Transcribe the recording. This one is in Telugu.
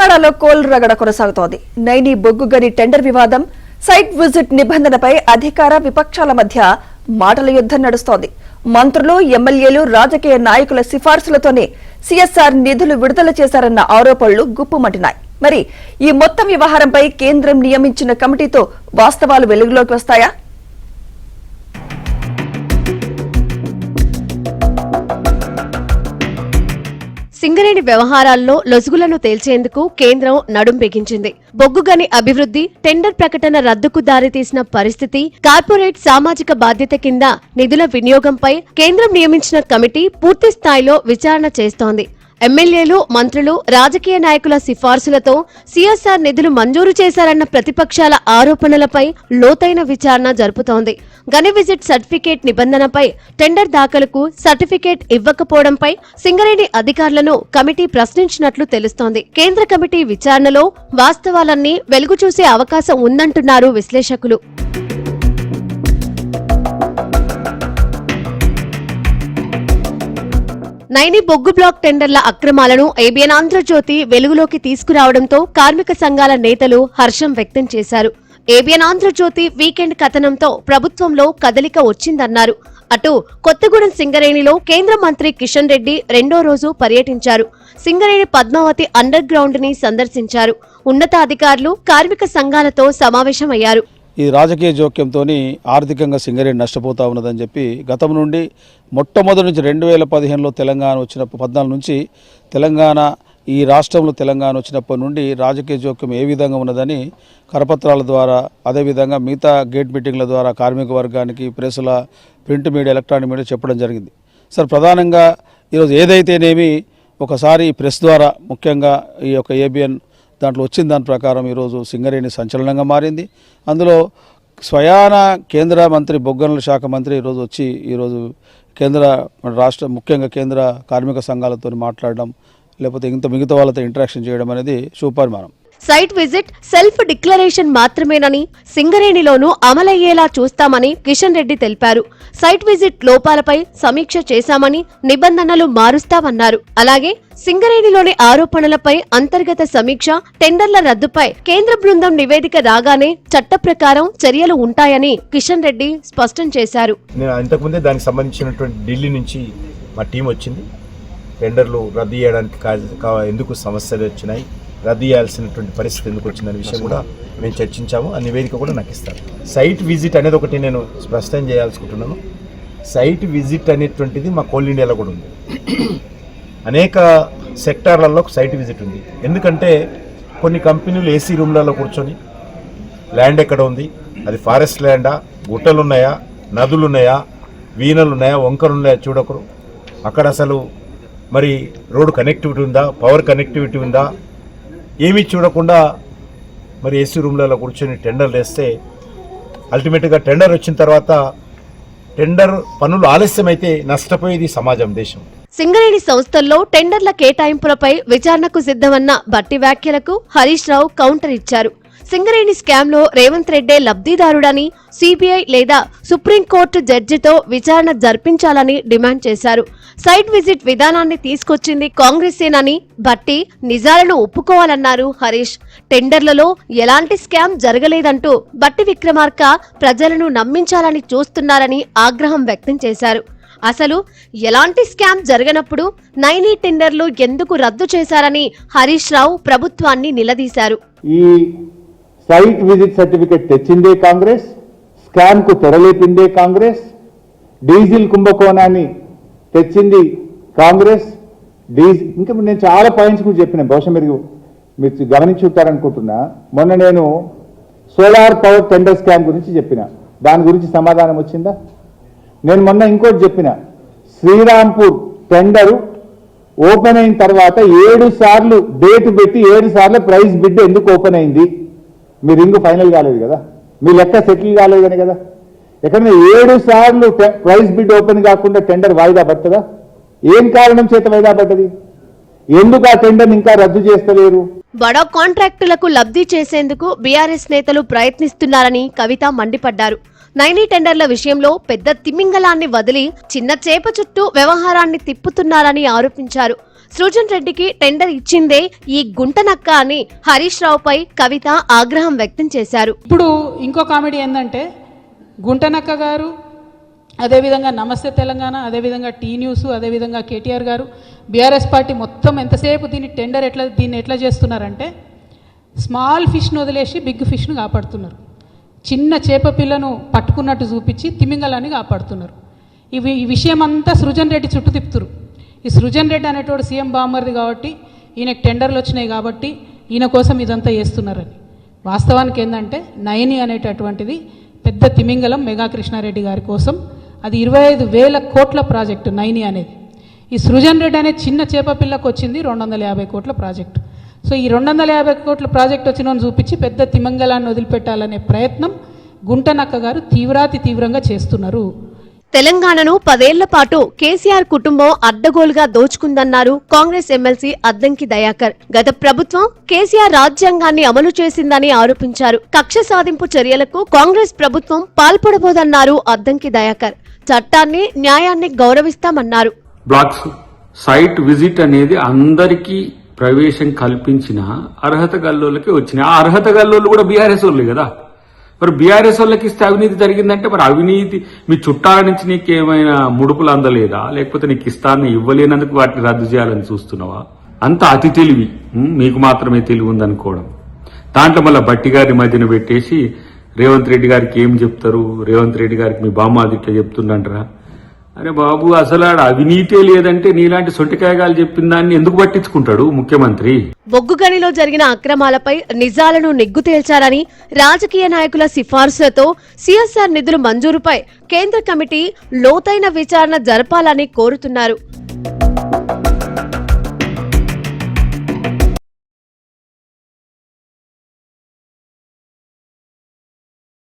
తెలంగాణలో కోల్ రగడ కొనసాగుతోంది. నైని బొగ్గు గని టెండర్ వివాదం, సైట్ విజిట్ నిబంధనపై అధికార విపక్షాల మధ్య మాటల యుద్ధం నడుస్తోంది. మంత్రులు, ఎమ్మెల్యేలు, రాజకీయ నాయకుల సిఫార్సులతోనే సిఎస్ఆర్ నిధులు విడుదల చేశారన్న ఆరోపణలు గుప్పుమంటున్నాయి. మరి ఈ మొత్తం వ్యవహారంపై కేంద్రం నియమించిన కమిటీతో వాస్తవాలు వెలుగులోకి వస్తాయా? సింగరేణి వ్యవహారాల్లో లొసుగులను తేల్చేందుకు కేంద్రం నడుం బిగించింది. బొగ్గుగని అభివృద్ధి, టెండర్ ప్రకటన రద్దుకు దారితీసిన పరిస్థితి, కార్పొరేట్ సామాజిక బాధ్యత కింద నిధుల వినియోగంపై కేంద్రం నియమించిన కమిటీ పూర్తి స్థాయిలో విచారణ చేస్తోంది. ఎమ్మెల్యేలు, మంత్రులు, రాజకీయ నాయకుల సిఫార్సులతో సిఎస్ఆర్ నిధులు మంజూరు చేశారన్న ప్రతిపక్షాల ఆరోపణలపై లోతైన విచారణ జరుపుతోంది. గని విజిట్ సర్టిఫికేట్ నిబంధనపై, టెండర్ దాఖలుకు సర్టిఫికేట్ ఇవ్వకపోవడంపై సింగరేణి అధికారులను కమిటీ ప్రశ్నించినట్లు తెలుస్తోంది. కేంద్ర కమిటీ విచారణలో వాస్తవాలన్నీ వెలుగు చూసే అవకాశం ఉందంటున్నారు విశ్లేషకులు. నైని బొగ్గు బ్లాక్ టెండర్ల అక్రమాలను ఏబిఎన్ ఆంధ్రజ్యోతి వెలుగులోకి తీసుకురావడంతో కార్మిక సంఘాల నేతలు హర్షం వ్యక్తం చేశారు. ఏబిఎన్ ఆంధ్రజ్యోతి వీకెండ్ కథనంతో ప్రభుత్వంలో కదలిక వచ్చిందన్నారు. అటు కొత్తగూడెం సింగరేణిలో కేంద్ర మంత్రి కిషన్ రెడ్డి రెండో రోజు పర్యటించారు. సింగరేణి పద్మావతి అండర్ గ్రౌండ్ ని సందర్శించారు. ఉన్నతాధికారులు, కార్మిక సంఘాలతో సమావేశమయ్యారు. ఈ రాజకీయ జోక్యంతో ఆర్థికంగా సింగరేణి నష్టపోతా ఉన్నదని చెప్పి గతం నుండి మొట్టమొదటి నుంచి 2015లో తెలంగాణ వచ్చినప్పుడు 14 నుంచి తెలంగాణ ఈ రాష్ట్రంలో తెలంగాణ వచ్చినప్పటి నుండి రాజకీయ జోక్యం ఏ విధంగా ఉన్నదని కరపత్రాల ద్వారా, అదేవిధంగా మిగతా గేట్ మీటింగ్ల ద్వారా కార్మిక వర్గానికి, ప్రెస్ల, ప్రింట్ మీడియా, ఎలక్ట్రానిక్ మీడియా చెప్పడం జరిగింది. సార్, ప్రధానంగా ఈరోజు ఏదైతేనేమి ఒకసారి ప్రెస్ ద్వారా ముఖ్యంగా ఈ యొక్క ఏబిఎన్ దాంట్లో వచ్చిన దాని ప్రకారం ఈరోజు సింగరేణి సంచలనంగా మారింది. అందులో స్వయాన కేంద్ర మంత్రి, బొగ్గనుల శాఖ మంత్రి ఈరోజు వచ్చి ఈరోజు రాష్ట్ర ముఖ్యంగా కేంద్ర కార్మిక సంఘాలతో మాట్లాడడం, లేకపోతే మిగతా వాళ్ళతో ఇంటరాక్షన్ చేయడం అనేది శుభపరిమాణం. సైట్ విజిట్, సెల్ఫ్ డిక్లరేషన్ మాత్రమేనని, సింగరేణిలోనూ అమలయ్యేలా చూస్తామని కిషన్ రెడ్డి తెలిపారు. సైట్ విజిట్ లోపాలపై సమీక్ష చేశామని, నిబంధనలు మారుస్తామన్నారు. అలాగే సింగరేణిలోని ఆరోపణలపై అంతర్గత సమీక్ష, టెండర్ల రద్దుపై కేంద్ర బృందం నివేదిక రాగానే చట్ట ప్రకారం చర్యలు ఉంటాయని కిషన్ రెడ్డి స్పష్టం చేశారు. ఇంతకుముందే దానికి సంబంధించినటువంటి ఢిల్లీ నుంచి మా టీం వచ్చింది. టెండర్లు రద్దు చేయడానికి ఎందుకు సమస్యలు వచ్చినాయి, రద్దు చేయాల్సినటువంటి పరిస్థితి ఎందుకు వచ్చిందనే విషయం కూడా మేము చర్చించాము. ఆ నివేదిక కూడా నాకు ఇస్తారు. సైట్ విజిట్ అనేది ఒకటి నేను స్పష్టం చేయాల్సుకుంటున్నాను. సైట్ విజిట్ అనేటువంటిది మా కోల్ ఇండియాలో కూడా ఉంది. అనేక సెక్టార్లలో సైట్ విజిట్ ఉంది. ఎందుకంటే కొన్ని కంపెనీలు ఏసీ రూమ్లలో కూర్చొని ల్యాండ్ ఎక్కడ ఉంది, అది ఫారెస్ట్ ల్యాండా, గుట్టలు ఉన్నాయా, నదులు ఉన్నాయా, వీణలు ఉన్నాయా, వంకలు ఉన్నాయా చూడకరు. అక్కడ అసలు మరి రోడ్డు కనెక్టివిటీ ఉందా, పవర్ కనెక్టివిటీ ఉందా, ఏమీ చూడకుండా మరి ఏసీ రూమ్లలో కూర్చొని టెండర్లు వేస్తే అల్టిమేట్గా టెండర్ వచ్చిన తర్వాత టెండర్ పనులు ఆలస్యమైతే నష్టపోయేది సమాజం, దేశం. సింగరేణి సంస్థల్లో టెండర్ల కేటాయింపులపై విచారణకు సిద్ధమన్న భట్టి వ్యాఖ్యలకు హరీష్ రావు కౌంటర్ ఇచ్చారు. సింగరేణి స్కామ్ లో రేవంత్ రెడ్డే లబ్ధిదారుడని, సిబిఐ లేదా సుప్రీంకోర్టు జడ్జితో విచారణ జరిపించాలని డిమాండ్ చేశారు. సైట్ విజిట్ విధానాన్ని తీసుకొచ్చింది కాంగ్రెసేనని భట్టి నిజాలను ఒప్పుకోవాలన్నారు హరీష్. టెండర్లలో ఎలాంటి స్కామ్ జరగలేదంటూ భట్టి విక్రమార్క ప్రజలను నమ్మించాలని చూస్తున్నారని ఆగ్రహం వ్యక్తం చేశారు. అసలు ఎలాంటి స్కామ్ జరగనప్పుడు నైని టెండర్లు ఎందుకు రద్దు చేశారని హరీష్ రావు ప్రభుత్వాన్ని నిలదీశారు. ఈ సైట్ విజిట్ సర్టిఫికెట్ తెచ్చిందే కాంగ్రెస్, స్కామ్ కు తెరలేపిందే కాంగ్రెస్, డీజిల్ కుంభకోణాన్ని తెచ్చింది కాంగ్రెస్. ఇంకా నేను చాలా పాయింట్స్ కూడా చెప్పిన, బహుశా మీరు గమనించుంటారనుకుంటున్నా. మొన్న నేను సోలార్ పవర్ టెండర్ స్కామ్ గురించి చెప్పిన, దాని గురించి సమాధానం వచ్చిందా? నేను మొన్న ఇంకోటి చెప్పిన, శ్రీరాంపూర్ టెండరు ఓపెన్ అయిన తర్వాత 7 సార్లు డేట్ పెట్టి 7 సార్లు ప్రైస్ బిడ్ ఎందుకు ఓపెన్ అయింది? మీ రింగ్ ఫైనల్ కాలేదు కదా, మీ లెక్క సెటిల్ కాలేదని కదా. ఎక్కడైనా 7 సార్లు ప్రైస్ బిడ్ ఓపెన్ కాకుండా టెండర్ వాయిదా పడుతుందా? ఏం కారణం చేత వాయిదా పడ్డది? ఎందుకు ఆ టెండర్ ఇంకా రద్దు చేస్తలేరు? బడా కాంట్రాక్టులకు లబ్ధి చేసేందుకు బీఆర్ఎస్ నేతలు ప్రయత్నిస్తున్నారని కవిత మండిపడ్డారు. నైని టెండర్ల విషయంలో పెద్ద తిమింగలాన్ని వదిలి చిన్న చేప చుట్టూ వ్యవహారాన్ని తిప్పుతున్నారని ఆరోపించారు. సృజన్ రెడ్డికి టెండర్ ఇచ్చిందే ఈ గుంటనక్క అని హరీష్ రావుపై కవిత ఆగ్రహం వ్యక్తం చేశారు. ఇప్పుడు ఇంకో కామెడీ ఏంటంటే గుంటనక్క గారు, అదేవిధంగా నమస్తే తెలంగాణ, అదేవిధంగా టీ న్యూస్, అదేవిధంగా కేటీఆర్ గారు, బీఆర్ఎస్ పార్టీ మొత్తం ఎంతసేపు దీన్ని ఎట్లా చేస్తున్నారంటే స్మాల్ ఫిష్ను వదిలేసి బిగ్ ఫిష్ను కాపాడుతున్నారు. చిన్న చేప పిల్లను పట్టుకున్నట్టు చూపించి తిమింగలాన్ని కాపాడుతున్నారు. ఈ విషయం అంతా సృజన్ రెడ్డి చుట్టూ తిప్పుతురు. ఈ సృజన్ రెడ్డి అనేటోడు సీఎం బామ్మర్ది కాబట్టి, ఈయనకు టెండర్లు వచ్చినాయి కాబట్టి ఈయన కోసం ఇదంతా చేస్తున్నారని. వాస్తవానికి ఏంటంటే నయని అనేటటువంటిది పెద్ద తిమింగలం మెగా కృష్ణారెడ్డి గారి కోసం. అది 25,000 కోట్ల ప్రాజెక్టు నైని అనేది. ఈ సృజన్ రెడ్డి అనే చిన్న చేప పిల్లకు వచ్చింది 250 కోట్ల ప్రాజెక్టు. సో ఈ 250 కోట్ల ప్రాజెక్టు వచ్చిన చూపించి పెద్ద తిమింగలాన్ని వదిలిపెట్టాలనే ప్రయత్నం గుంటనక్క గారు తీవ్రంగా చేస్తున్నారు. తెలంగాణను 10 ఏళ్ల పాటు కేసీఆర్ కుటుంబం అడ్డగోలుగా దోచుకుందన్నారు కాంగ్రెస్ ఎమ్మెల్సీ అద్దంకి దయాకర్. గత ప్రభుత్వం కేసీఆర్ రాజ్యాంగాన్ని అమలు చేసిందని ఆరోపించారు. కక్ష సాధింపు చర్యలకు కాంగ్రెస్ ప్రభుత్వం పాల్పడబోదన్నారు అద్దంకి దయాకర్. చట్టాన్ని, న్యాయాన్ని గౌరవిస్తామన్నారు. బ్లాక్స్ సైట్ విజిట్ అనేది అందరికీ ప్రవేశం కల్పించిన అర్హత గల్లోళ్ళకి వచ్చినాయి. ఆ అర్హత గల్లోళ్ళు కూడా బీఆర్ఎస్ వాళ్ళే కదా. మరి బీఆర్ఎస్ వాళ్ళకి ఇస్తే అవినీతి జరిగిందంటే మరి అవినీతి మీ చుట్టాల నుంచి నీకు ఏమైనా ముడుపులు అందలేదా, లేకపోతే నీకు ఇస్తాన్ని ఇవ్వలేనందుకు వాటిని రద్దు చేయాలని చూస్తున్నావా? అంత అతి తెలివి, మీకు మాత్రమే తెలివి ఉందనుకోవడం. దాంట్లో మళ్ళీ బట్టి గారి మధ్యన పెట్టేసి రేవంత్ రెడ్డి గారికి ఏం చెప్తారు, రేవంత్ రెడ్డి గారికి మీ బామ్మ అది ఇట్లా చెప్తుండంటారా? అరే బాబు, అసలు ఆడ అవినీతే లేదంటే నీలాంటి సొంటికాయగాలు చెప్పిన దాన్ని ఎందుకు పట్టించుకుంటాడు ముఖ్యమంత్రి? బొగ్గుగనిలో జరిగిన అక్రమాలపై నిజాలను నిగ్గు తేల్చారని, రాజకీయ నాయకుల సిఫార్సులతో సిఎస్ఆర్ నిధుల మంజూరుపై కేంద్ర కమిటీ లోతైన విచారణ జరపాలని కోరుతున్నారు.